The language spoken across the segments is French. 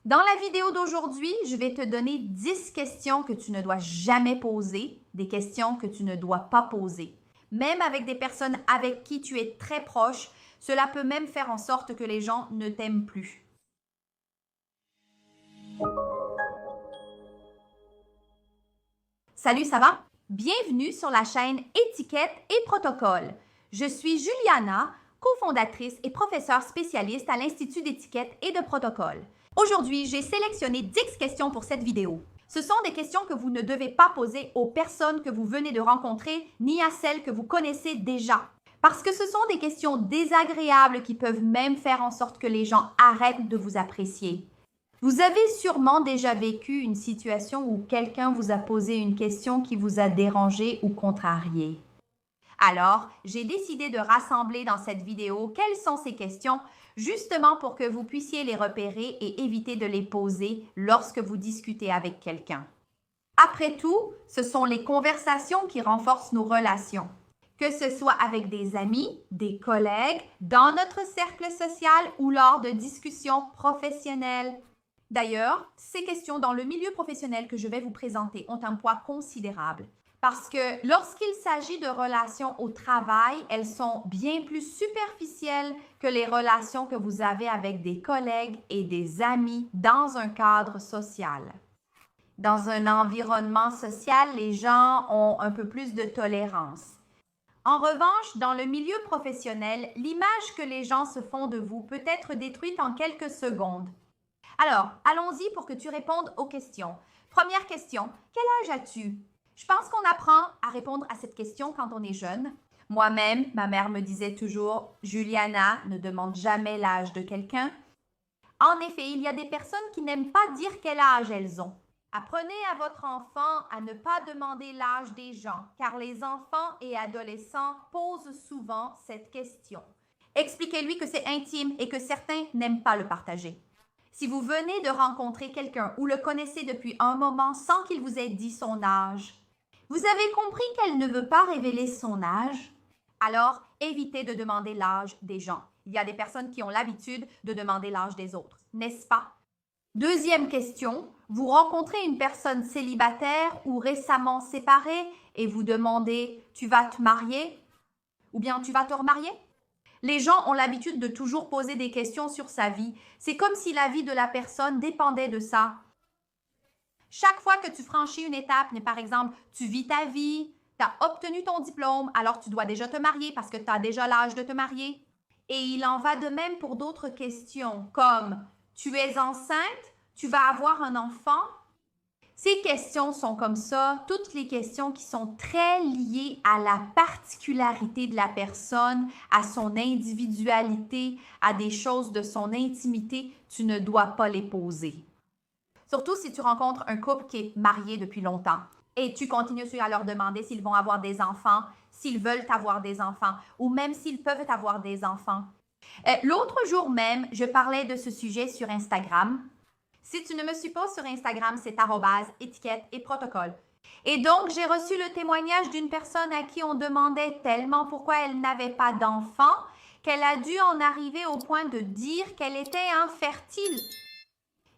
Dans la vidéo d'aujourd'hui, je vais te donner 10 questions que tu ne dois jamais poser, des questions que tu ne dois pas poser. Même avec des personnes avec qui tu es très proche, cela peut même faire en sorte que les gens ne t'aiment plus. Salut, ça va? Bienvenue sur la chaîne Étiquette et Protocole. Je suis Juliana, cofondatrice et professeure spécialiste à l'Institut d'étiquette et de protocole. Aujourd'hui, j'ai sélectionné 10 questions pour cette vidéo. Ce sont des questions que vous ne devez pas poser aux personnes que vous venez de rencontrer, ni à celles que vous connaissez déjà. Parce que ce sont des questions désagréables qui peuvent même faire en sorte que les gens arrêtent de vous apprécier. Vous avez sûrement déjà vécu une situation où quelqu'un vous a posé une question qui vous a dérangé ou contrarié. Alors, j'ai décidé de rassembler dans cette vidéo quelles sont ces questions, justement pour que vous puissiez les repérer et éviter de les poser lorsque vous discutez avec quelqu'un. Après tout, ce sont les conversations qui renforcent nos relations. Que ce soit avec des amis, des collègues, dans notre cercle social ou lors de discussions professionnelles. D'ailleurs, ces questions dans le milieu professionnel que je vais vous présenter ont un poids considérable parce que lorsqu'il s'agit de relations au travail, elles sont bien plus superficielles que les relations que vous avez avec des collègues et des amis dans un cadre social. Dans un environnement social, les gens ont un peu plus de tolérance. En revanche, dans le milieu professionnel, l'image que les gens se font de vous peut être détruite en quelques secondes. Alors, allons-y pour que tu répondes aux questions. Première question, quel âge as-tu? Je pense qu'on apprend à répondre à cette question quand on est jeune. Moi-même, ma mère me disait toujours, Juliana, ne demande jamais l'âge de quelqu'un. En effet, il y a des personnes qui n'aiment pas dire quel âge elles ont. Apprenez à votre enfant à ne pas demander l'âge des gens, car les enfants et adolescents posent souvent cette question. Expliquez-lui que c'est intime et que certains n'aiment pas le partager. Si vous venez de rencontrer quelqu'un ou le connaissez depuis un moment sans qu'il vous ait dit son âge, vous avez compris qu'elle ne veut pas révéler son âge? Alors, évitez de demander l'âge des gens. Il y a des personnes qui ont l'habitude de demander l'âge des autres, n'est-ce pas? Deuxième question, vous rencontrez une personne célibataire ou récemment séparée et vous demandez « tu vas te marier » ou bien « tu vas te remarier » ? Les gens ont l'habitude de toujours poser des questions sur sa vie. C'est comme si la vie de la personne dépendait de ça. Chaque fois que tu franchis une étape, par exemple, tu vis ta vie, tu as obtenu ton diplôme, alors tu dois déjà te marier parce que tu as déjà l'âge de te marier. Et il en va de même pour d'autres questions comme « tu es enceinte? Tu vas avoir un enfant? » Ces questions sont comme ça, toutes les questions qui sont très liées à la particularité de la personne, à son individualité, à des choses de son intimité, tu ne dois pas les poser. Surtout si tu rencontres un couple qui est marié depuis longtemps et tu continues à leur demander s'ils vont avoir des enfants, s'ils veulent avoir des enfants ou même s'ils peuvent avoir des enfants. L'autre jour même, je parlais de ce sujet sur Instagram. Si tu ne me suis pas sur Instagram, c'est @étiquette et protocole. Et donc, j'ai reçu le témoignage d'une personne à qui on demandait tellement pourquoi elle n'avait pas d'enfant qu'elle a dû en arriver au point de dire qu'elle était infertile.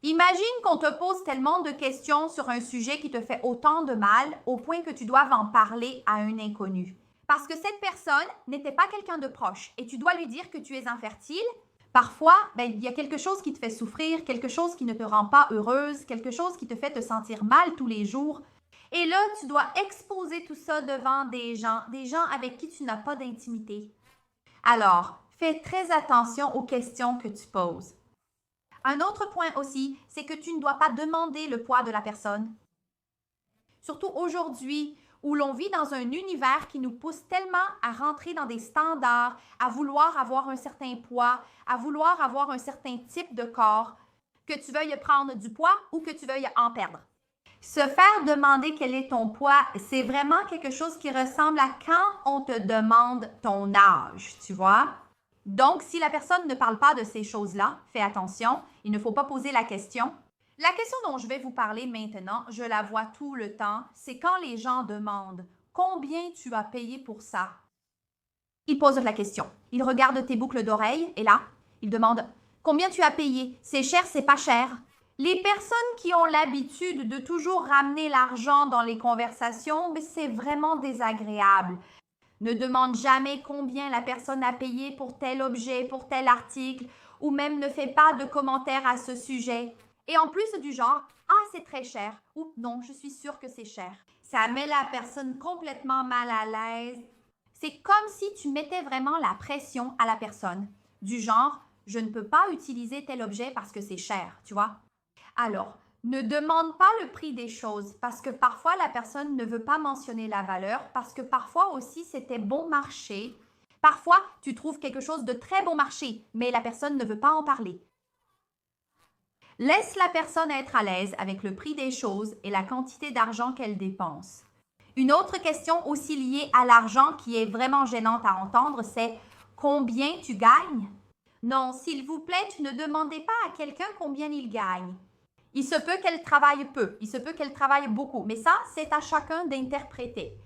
Imagine qu'on te pose tellement de questions sur un sujet qui te fait autant de mal au point que tu doives en parler à un inconnu. Parce que cette personne n'était pas quelqu'un de proche et tu dois lui dire que tu es infertile. Parfois, il y a quelque chose qui te fait souffrir, quelque chose qui ne te rend pas heureuse, quelque chose qui te fait te sentir mal tous les jours. Et là, tu dois exposer tout ça devant des gens avec qui tu n'as pas d'intimité. Alors, fais très attention aux questions que tu poses. Un autre point aussi, c'est que tu ne dois pas demander le poids de la personne. Surtout aujourd'hui, où l'on vit dans un univers qui nous pousse tellement à rentrer dans des standards, à vouloir avoir un certain poids, à vouloir avoir un certain type de corps, que tu veuilles prendre du poids ou que tu veuilles en perdre. Se faire demander quel est ton poids, c'est vraiment quelque chose qui ressemble à quand on te demande ton âge, tu vois? Donc, si la personne ne parle pas de ces choses-là, fais attention, il ne faut pas poser la question. La question dont je vais vous parler maintenant, je la vois tout le temps, c'est quand les gens demandent « Combien tu as payé pour ça? » Ils posent la question. Ils regardent tes boucles d'oreilles et là, ils demandent « Combien tu as payé? C'est cher, c'est pas cher? » Les personnes qui ont l'habitude de toujours ramener l'argent dans les conversations, c'est vraiment désagréable. Ne demande jamais combien la personne a payé pour tel objet, pour tel article, ou même ne fais pas de commentaires à ce sujet. Et en plus du genre, ah, c'est très cher, ou non, je suis sûre que c'est cher. Ça met la personne complètement mal à l'aise. C'est comme si tu mettais vraiment la pression à la personne. Du genre, je ne peux pas utiliser tel objet parce que c'est cher, tu vois. Alors, ne demande pas le prix des choses parce que parfois la personne ne veut pas mentionner la valeur parce que parfois aussi c'était bon marché. Parfois, tu trouves quelque chose de très bon marché, mais la personne ne veut pas en parler. Laisse la personne être à l'aise avec le prix des choses et la quantité d'argent qu'elle dépense. Une autre question aussi liée à l'argent qui est vraiment gênante à entendre, c'est combien tu gagnes? Non, s'il vous plaît, tu ne demandez pas à quelqu'un combien il gagne. Il se peut qu'elle travaille peu, il se peut qu'elle travaille beaucoup, mais ça, c'est à chacun d'interpréter.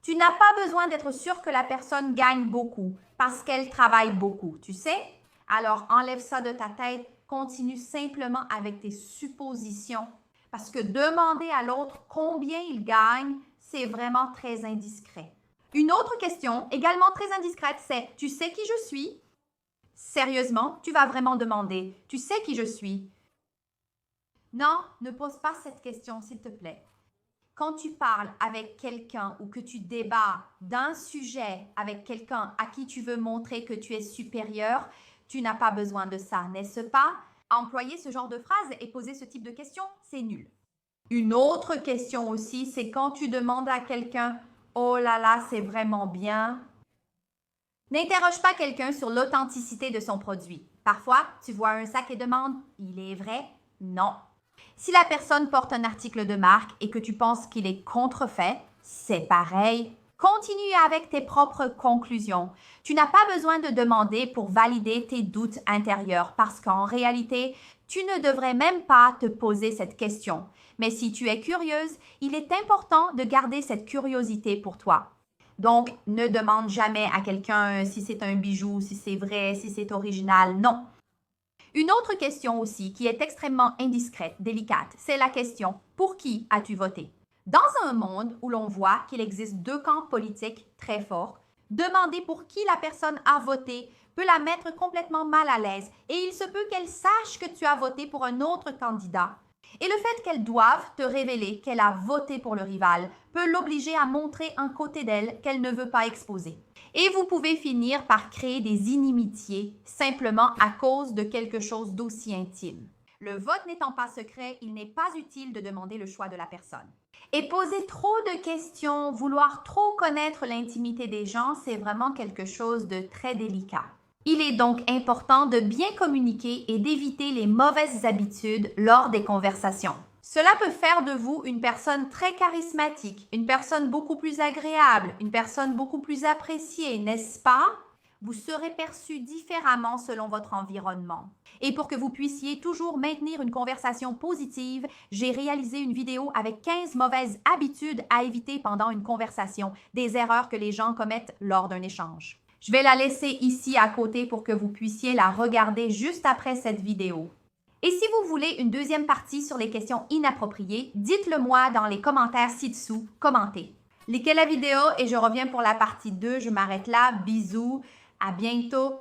Tu n'as pas besoin d'être sûr que la personne gagne beaucoup parce qu'elle travaille beaucoup, tu sais? Alors, enlève ça de ta tête, continue simplement avec tes suppositions parce que demander à l'autre combien il gagne, c'est vraiment très indiscret. Une autre question, également très indiscrète, c'est « Tu sais qui je suis? » Sérieusement, tu vas vraiment demander « Tu sais qui je suis? » Non, ne pose pas cette question, s'il te plaît. Quand tu parles avec quelqu'un ou que tu débats d'un sujet avec quelqu'un à qui tu veux montrer que tu es supérieur, tu n'as pas besoin de ça, n'est-ce pas? Employer ce genre de phrase et poser ce type de questions, c'est nul. Une autre question aussi, c'est quand tu demandes à quelqu'un « Oh là là, c'est vraiment bien ». N'interroge pas quelqu'un sur l'authenticité de son produit. Parfois, tu vois un sac et demandes « Il est vrai? » Non. Si la personne porte un article de marque et que tu penses qu'il est contrefait, c'est pareil. Continue avec tes propres conclusions. Tu n'as pas besoin de demander pour valider tes doutes intérieurs parce qu'en réalité, tu ne devrais même pas te poser cette question. Mais si tu es curieuse, il est important de garder cette curiosité pour toi. Donc, ne demande jamais à quelqu'un si c'est un bijou, si c'est vrai, si c'est original. Non. Une autre question aussi qui est extrêmement indiscrète, délicate, c'est la question « Pour qui as-tu voté ?» Dans un monde où l'on voit qu'il existe deux camps politiques très forts, demander pour qui la personne a voté peut la mettre complètement mal à l'aise et il se peut qu'elle sache que tu as voté pour un autre candidat. Et le fait qu'elle doive te révéler qu'elle a voté pour le rival peut l'obliger à montrer un côté d'elle qu'elle ne veut pas exposer. Et vous pouvez finir par créer des inimitiés simplement à cause de quelque chose d'aussi intime. Le vote n'étant pas secret, il n'est pas utile de demander le choix de la personne. Et poser trop de questions, vouloir trop connaître l'intimité des gens, c'est vraiment quelque chose de très délicat. Il est donc important de bien communiquer et d'éviter les mauvaises habitudes lors des conversations. Cela peut faire de vous une personne très charismatique, une personne beaucoup plus agréable, une personne beaucoup plus appréciée, n'est-ce pas? Vous serez perçu différemment selon votre environnement. Et pour que vous puissiez toujours maintenir une conversation positive, j'ai réalisé une vidéo avec 15 mauvaises habitudes à éviter pendant une conversation, des erreurs que les gens commettent lors d'un échange. Je vais la laisser ici à côté pour que vous puissiez la regarder juste après cette vidéo. Et si vous voulez une deuxième partie sur les questions inappropriées, dites-le moi dans les commentaires ci-dessous, commentez. Likez la vidéo et je reviens pour la partie 2. Je m'arrête là. Bisous, à bientôt.